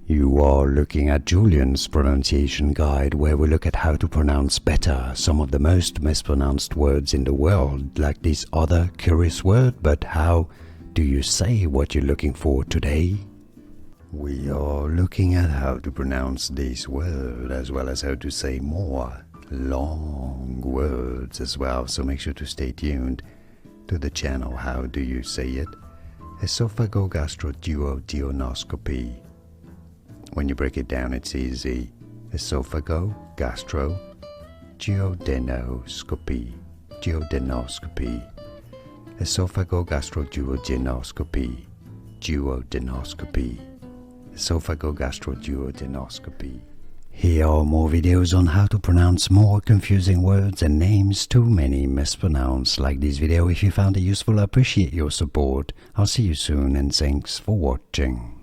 You are looking at Julian's pronunciation guide, where we look at how to pronounce better some of the most mispronounced words in the world, like this other curious word. But how do you say what you're looking for today? We are looking at how to pronounce this word, as well as how to say more long words as well. So make sure to stay tuned to the channel. How do you say it? Esophagogastroduodenoscopy. When you break it down, it's easy. Esophagogastroduodenoscopy. Duodenoscopy. Esophagogastroduodenoscopy. Duodenoscopy. Esophagogastroduodenoscopy. Here are more videos on how to pronounce more confusing words and names too many mispronounced. Like this video if you found it useful. I appreciate your support. I'll see you soon and thanks for watching.